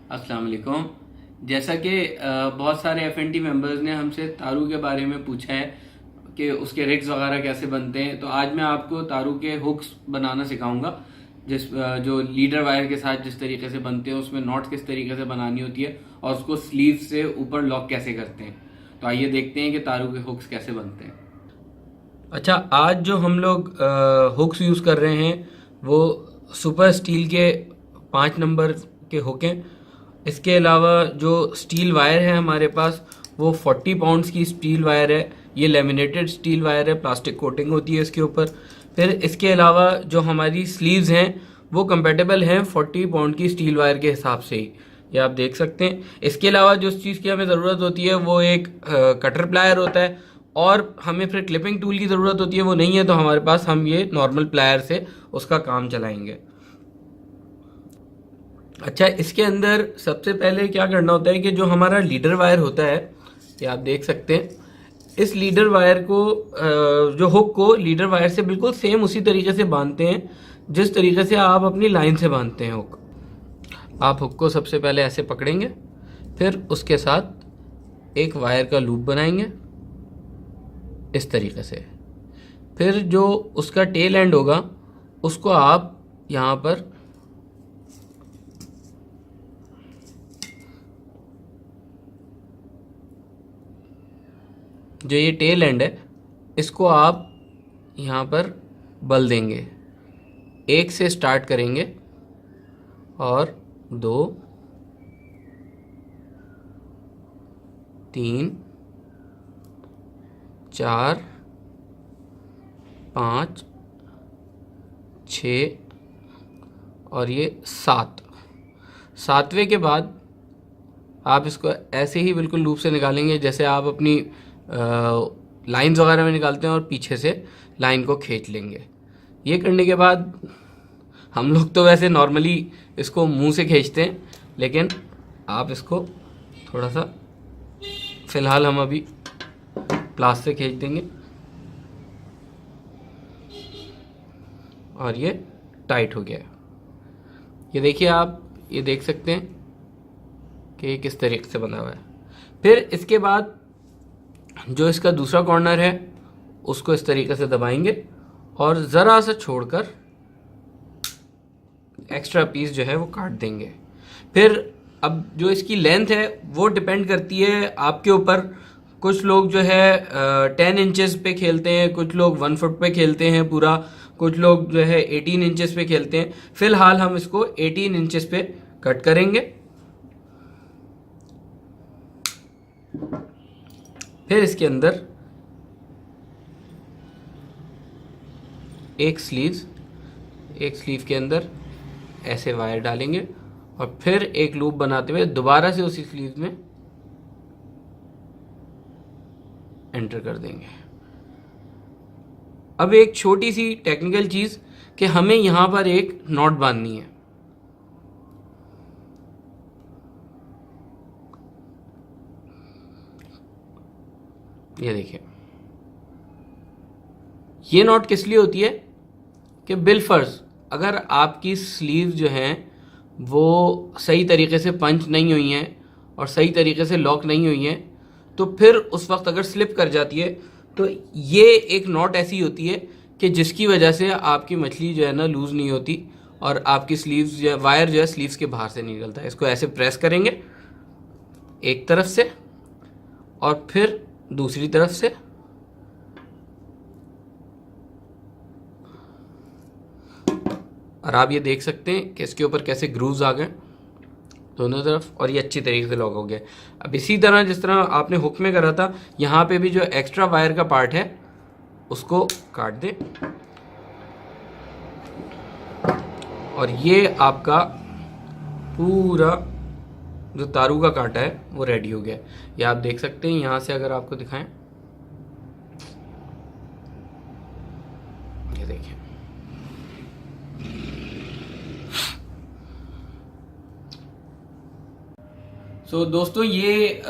अस्सलाम वालेकुम। जैसा कि बहुत सारे एफएनटी मेंबर्स ने हमसे तारू के बारे में पूछा है कि उसके रिग्स वगैरह कैसे बनते हैं, तो आज मैं आपको तारू के हुक्स बनाना सिखाऊंगा। जो लीडर वायर के साथ जिस तरीके से बनते हैं उसमें नॉट किस तरीके से बनानी होती है और उसको स्लीव से ऊपर लॉक कैसे करते हैं। तो आइए देखते हैं कि तारू के हुक्स कैसे बनते हैं। अच्छा, आज जो हम लोग हुक्स यूज़ कर रहे हैं वो सुपर स्टील के 5 नंबर के हुक हैं। इसके अलावा जो स्टील वायर है हमारे पास वो 40 पाउंड्स की स्टील वायर है। ये लेमिनेटेड स्टील वायर है, प्लास्टिक कोटिंग होती है इसके ऊपर। फिर इसके अलावा जो हमारी स्लीव्स हैं वो कंपेटेबल हैं 40 पाउंड की स्टील वायर के हिसाब से ही, ये आप देख सकते हैं। इसके अलावा जो चीज़ की हमें ज़रूरत होती है वो एक कटर प्लायर होता है, और हमें फिर क्लिपिंग टूल की ज़रूरत होती है, वो नहीं है तो हमारे पास हम ये नॉर्मल प्लायर से उसका काम चलाएंगे। अच्छा, इसके अंदर सबसे पहले क्या करना होता है कि जो हमारा लीडर वायर होता है, ये आप देख सकते हैं, इस लीडर वायर को जो हुक को लीडर वायर से बिल्कुल सेम उसी तरीके से बांधते हैं जिस तरीके से आप अपनी लाइन से बांधते हैं हुक। आप हुक को सबसे पहले ऐसे पकड़ेंगे, फिर उसके साथ एक वायर का लूप बनाएंगे इस तरीके से। फिर जो उसका टेल एंड होगा उसको आप यहाँ पर जो ये टेल एंड है इसको आप यहाँ पर बल देंगे। 1 से स्टार्ट करेंगे और 2, 3, 4, 5, 6 और ये 7वें के बाद आप इसको ऐसे ही बिल्कुल लूप से निकालेंगे जैसे आप अपनी लाइंस वगैरह में निकालते हैं, और पीछे से लाइन को खींच लेंगे। ये करने के बाद हम लोग तो वैसे नॉर्मली इसको मुंह से खींचते हैं, लेकिन आप इसको थोड़ा सा, फिलहाल हम अभी प्लास से खींच देंगे और ये टाइट हो गया। ये देखिए, आप ये देख सकते हैं कि ये किस तरीके से बना हुआ है। फिर इसके बाद जो इसका दूसरा कॉर्नर है उसको इस तरीके से दबाएंगे और ज़रा सा छोड़कर एक्स्ट्रा पीस जो है वो काट देंगे। फिर अब जो इसकी लेंथ है वो डिपेंड करती है आपके ऊपर। कुछ लोग जो है 10 इंचेस पे खेलते हैं, कुछ लोग 1 फुट पे खेलते हैं पूरा, कुछ लोग जो है 18 इंचेस पे खेलते हैं। फिलहाल हम इसको 18 इंचेस पे कट करेंगे। फिर इसके अंदर एक स्लीव के अंदर ऐसे वायर डालेंगे और फिर एक लूप बनाते हुए दोबारा से उसी स्लीव में एंटर कर देंगे। अब एक छोटी सी टेक्निकल चीज कि हमें यहां पर एक नॉट बांधनी है। ये देखिए, ये नॉट किस लिए होती है कि बिलफर्ज अगर आपकी स्लीव जो हैं वो सही तरीके से पंच नहीं हुई हैं और सही तरीके से लॉक नहीं हुई हैं, तो फिर उस वक्त अगर स्लिप कर जाती है तो ये एक नॉट ऐसी होती है कि जिसकी वजह से आपकी मछली जो है ना लूज़ नहीं होती और आपकी स्लीव्स जो वायर जो है स्लीव्स के बाहर से निकलता है। इसको ऐसे प्रेस करेंगे एक तरफ से और फिर दूसरी तरफ से, और आप ये देख सकते हैं कि इसके ऊपर कैसे ग्रूव्स आ गए दोनों तरफ, और ये अच्छी तरीके से लॉक हो गया। अब इसी तरह जिस तरह आपने हुक में करा था, यहाँ पे भी जो एक्स्ट्रा वायर का पार्ट है उसको काट दें और ये आपका पूरा जो तारू का कांटा है वो रेडी हो गया। ये आप देख सकते हैं, यहाँ से अगर आपको दिखाएं, ये देखिए। दोस्तों, ये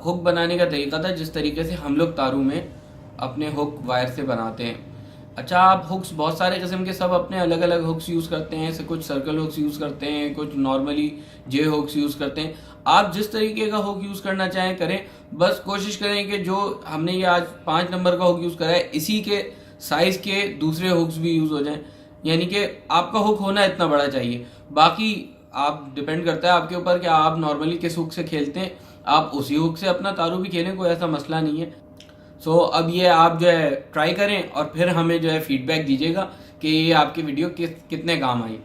हुक बनाने का तरीका था जिस तरीके से हम लोग तारू में अपने हुक वायर से बनाते हैं। अच्छा, आप हुक्स बहुत सारे किस्म के सब अपने अलग अलग हुक्स यूज़ करते हैं, जैसे कुछ सर्कल हुक्स यूज़ करते हैं, कुछ नॉर्मली जे हुक्स यूज़ करते हैं। आप जिस तरीके का हुक यूज़ करना चाहें करें, बस कोशिश करें कि जो हमने ये आज 5 नंबर का हुक यूज़ करा है इसी के साइज़ के दूसरे हुक्स भी यूज़ हो जाएं, यानी कि आपका हुक होना इतना बड़ा चाहिए। बाकी आप डिपेंड करता है आपके ऊपर कि आप नॉर्मली किस हुक से खेलते हैं, आप उसी हुक से अपना तारू भी खेलें, कोई ऐसा मसला नहीं है। अब ये आप जो है ट्राई करें और फिर हमें जो है फीडबैक दीजिएगा कि ये आपकी वीडियो कितने काम आई।